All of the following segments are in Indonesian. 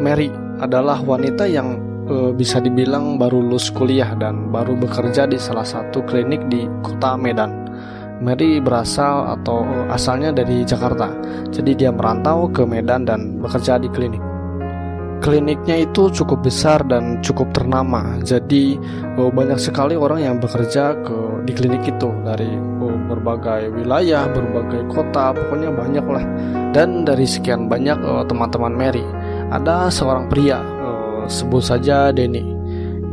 Mary adalah wanita yang bisa dibilang baru lulus kuliah dan baru bekerja di salah satu klinik di kota Medan. Mary berasal atau asalnya dari Jakarta, jadi dia merantau ke Medan dan bekerja di klinik. Kliniknya itu cukup besar dan cukup ternama, jadi banyak sekali orang yang bekerja di klinik itu dari berbagai wilayah, berbagai kota, pokoknya banyak lah. Dan dari sekian banyak teman-teman Mary, ada seorang pria, sebut saja Denny.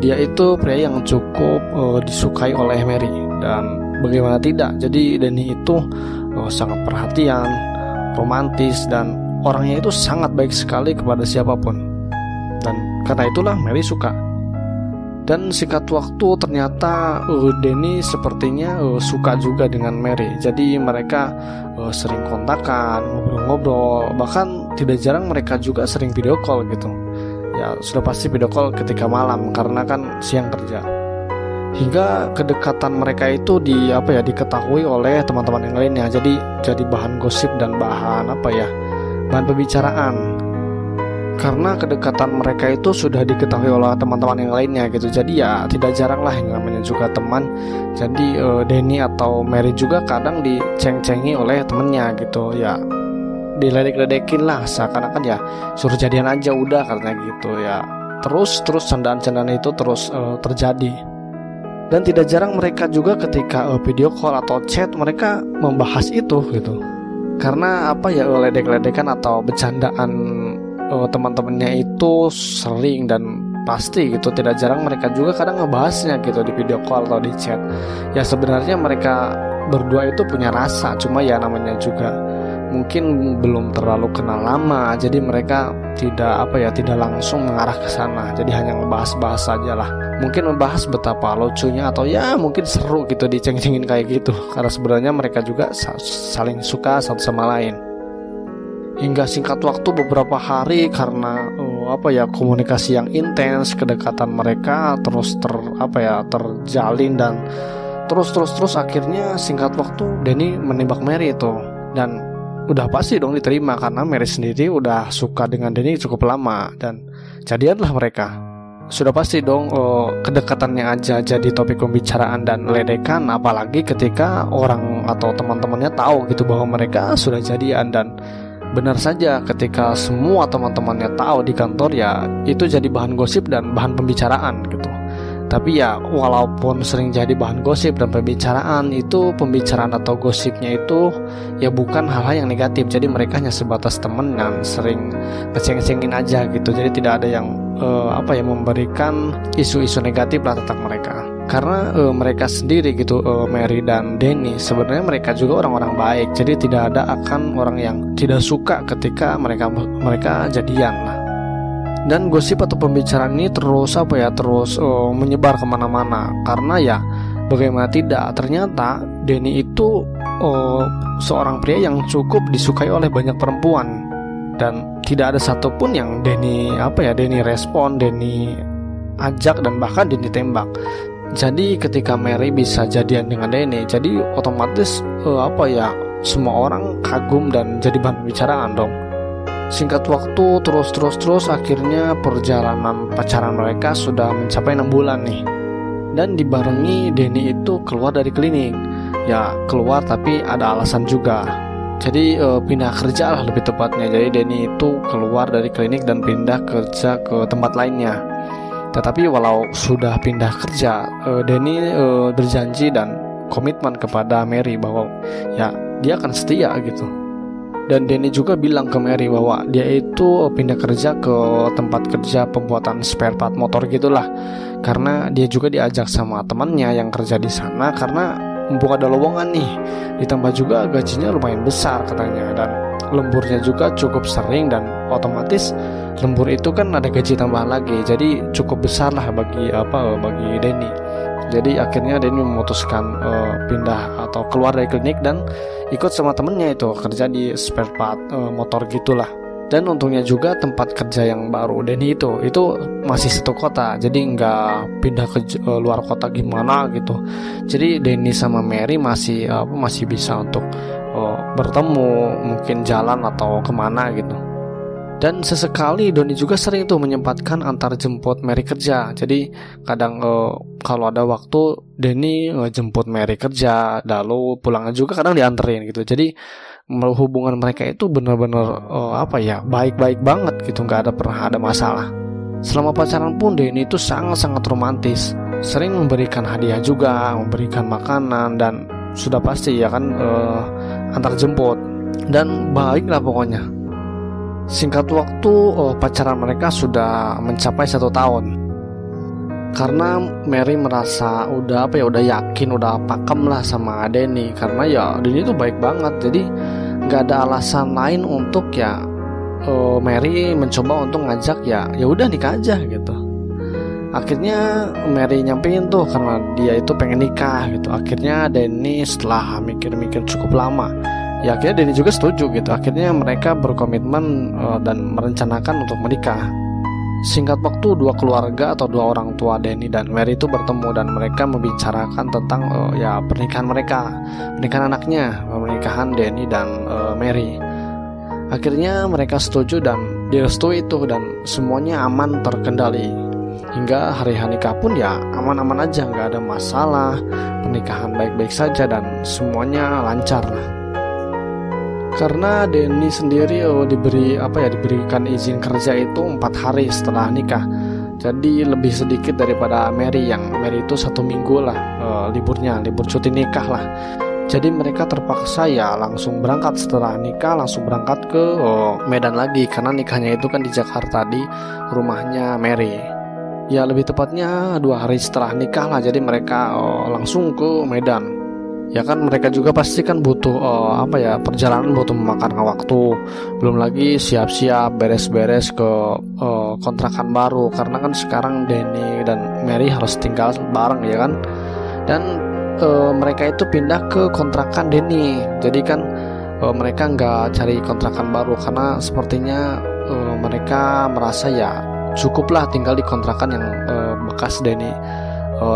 Dia itu pria yang cukup disukai oleh Mary, dan bagaimana tidak, jadi Denny itu sangat perhatian, romantis, dan orangnya itu sangat baik sekali kepada siapapun. Dan karena itulah Mary suka. Dan singkat waktu ternyata Denny sepertinya suka juga dengan Mary. Jadi mereka sering kontakan, ngobrol-ngobrol, bahkan tidak jarang mereka juga sering video call gitu. Ya sudah pasti video call ketika malam karena kan siang kerja. Hingga kedekatan mereka itu diketahui oleh teman-teman yang lainnya. Jadi bahan gosip dan bahan pembicaraan. Karena kedekatan mereka itu sudah diketahui oleh teman-teman yang lainnya gitu. Jadi ya tidak jarang lah yang namanya juga teman. Jadi Denny atau Mary juga kadang diceng-cengi oleh temennya gitu. Ya diledek-ledekin lah, seakan-akan ya suruh jadian aja udah katanya gitu ya. Terus candaan-candaan itu terus terjadi. Dan tidak jarang mereka juga ketika video call atau chat mereka membahas itu gitu. Karena ledek-ledekan atau bercandaan teman-temannya itu sering dan pasti gitu. Tidak jarang mereka juga kadang ngebahasnya gitu di video call atau di chat. Ya sebenarnya mereka berdua itu punya rasa, cuma ya namanya juga mungkin belum terlalu kenal lama, jadi mereka tidak langsung mengarah ke sana. Jadi hanya ngebahas-bahas saja lah. Mungkin membahas betapa lucunya atau ya mungkin seru gitu diceng-cengin kayak gitu. Karena sebenarnya mereka juga saling suka satu sama lain. Hingga singkat waktu beberapa hari karena komunikasi yang intens, kedekatan mereka terus terjalin dan terus akhirnya singkat waktu Denny menembak Mary itu. Dan udah pasti dong diterima karena Mary sendiri udah suka dengan Denny cukup lama dan jadianlah mereka. Sudah pasti dong kedekatannya aja jadi topik pembicaraan dan ledekan, apalagi ketika orang atau teman-temannya tahu gitu bahwa mereka sudah jadian. Dan benar saja ketika semua teman-temannya tahu di kantor, ya itu jadi bahan gosip dan bahan pembicaraan gitu. Tapi ya walaupun sering jadi bahan gosip dan pembicaraan, itu pembicaraan atau gosipnya itu ya bukan hal-hal yang negatif. Jadi mereka hanya sebatas temen dan sering ngeceng-cengin aja gitu. Jadi tidak ada yang memberikan isu-isu negatif lah tentang mereka. Karena mereka sendiri gitu, Mary dan Denny, sebenarnya mereka juga orang-orang baik. Jadi tidak ada akan orang yang tidak suka ketika mereka jadian lah. Dan gosip atau pembicaraan ini terus menyebar kemana-mana. Karena ya bagaimana tidak, ternyata Denny itu seorang pria yang cukup disukai oleh banyak perempuan. Dan tidak ada satupun yang Denny respon, Denny ajak, dan bahkan Denny tembak. Jadi ketika Mary bisa jadian dengan Denny, jadi otomatis semua orang kagum dan jadi bahan pembicaraan dong. Singkat waktu terus akhirnya perjalanan pacaran mereka sudah mencapai 6 bulan nih. Dan dibarengi Denny itu keluar dari klinik. Ya keluar tapi ada alasan juga. Jadi pindah kerja lah lebih tepatnya. Jadi Denny itu keluar dari klinik dan pindah kerja ke tempat lainnya. Tetapi walau sudah pindah kerja, Denny berjanji dan komitmen kepada Mary bahwa ya dia akan setia gitu. Dan Denny juga bilang ke Mary bahwa dia itu pindah kerja ke tempat kerja pembuatan spare part motor gitulah. Karena dia juga diajak sama temannya yang kerja di sana karena mumpung ada lowongan nih. Ditambah juga gajinya lumayan besar katanya, dan lemburnya juga cukup sering, dan otomatis lembur itu kan ada gaji tambahan lagi. Jadi cukup besar lah bagi Denny. Jadi akhirnya Denny memutuskan pindah atau keluar dari klinik dan ikut sama temennya itu kerja di spare part motor gitulah. Dan untungnya juga tempat kerja yang baru Denny itu masih satu kota, jadi nggak pindah ke luar kota gimana gitu. Jadi Denny sama Mary masih bisa untuk bertemu, mungkin jalan atau kemana gitu. Dan sesekali Donny juga sering tuh menyempatkan antar jemput Mary kerja. Jadi kadang kalau ada waktu Denny jemput Mary kerja, lalu pulangnya juga kadang dianterin gitu. Jadi hubungan mereka itu benar-benar baik-baik banget gitu, nggak pernah ada masalah. Selama pacaran pun Denny itu sangat-sangat romantis, sering memberikan hadiah juga, memberikan makanan, dan sudah pasti ya kan antar jemput, dan baik lah pokoknya. Singkat waktu pacaran mereka sudah mencapai 1 tahun. Karena Mary merasa udah yakin, udah pakem lah sama Denny, karena ya Denny itu baik banget. Jadi nggak ada alasan lain untuk Mary mencoba untuk ngajak ya udah nikah aja gitu. Akhirnya Mary nyampein tuh karena dia itu pengen nikah gitu. Akhirnya Denny setelah mikir-mikir cukup lama, ya akhirnya Denny juga setuju gitu. Akhirnya mereka berkomitmen dan merencanakan untuk menikah. Singkat waktu, 2 keluarga atau 2 orang tua Denny dan Mary itu bertemu, dan mereka membicarakan tentang pernikahan mereka, pernikahan anaknya, pernikahan Denny dan Mary. Akhirnya mereka setuju dan direstui itu, dan semuanya aman terkendali. Hingga hari nikah pun ya aman-aman aja, nggak ada masalah, pernikahan baik-baik saja dan semuanya lancar lah. Karena Denny sendiri diberikan izin kerja itu 4 hari setelah nikah. Jadi lebih sedikit daripada Mary, yang Mary itu 1 minggu lah libur cuti nikah lah. Jadi mereka terpaksa ya langsung berangkat setelah nikah, langsung berangkat ke Medan lagi, karena nikahnya itu kan di Jakarta di rumahnya Mary. Ya lebih tepatnya 2 hari setelah nikah lah. Jadi mereka langsung ke Medan. Ya kan mereka juga pasti kan butuh perjalanan butuh memakan waktu. Belum lagi siap-siap beres-beres ke kontrakan baru, karena kan sekarang Denny dan Mary harus tinggal bareng ya kan. Dan mereka itu pindah ke kontrakan Denny. Jadi kan mereka nggak cari kontrakan baru, karena sepertinya mereka merasa ya cukuplah tinggal di kontrakan yang bekas Denny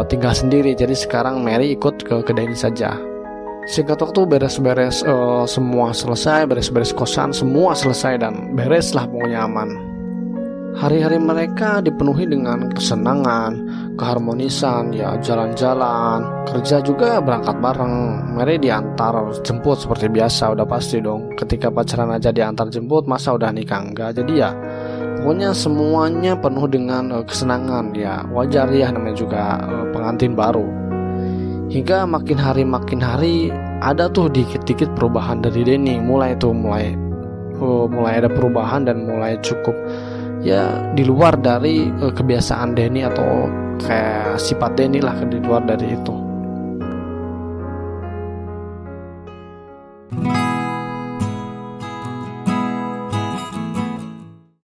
tinggal sendiri. Jadi sekarang Mary ikut ke Denny saja. Singkat waktu beres-beres semua selesai, beres-beres kosan semua selesai, dan bereslah pokoknya aman. Hari-hari mereka dipenuhi dengan kesenangan, keharmonisan, ya jalan-jalan, kerja juga berangkat bareng. Mary diantar jemput seperti biasa, udah pasti dong. Ketika pacaran aja diantar jemput, masa udah nikah enggak? Jadi ya pokoknya semuanya penuh dengan kesenangan, ya wajar ya, namanya juga pengantin baru. Hingga makin hari ada tuh dikit-dikit perubahan dari Denny. Mulai ada perubahan dan mulai cukup ya di luar dari kebiasaan Denny, atau kayak sifat Denny lah, di luar dari itu.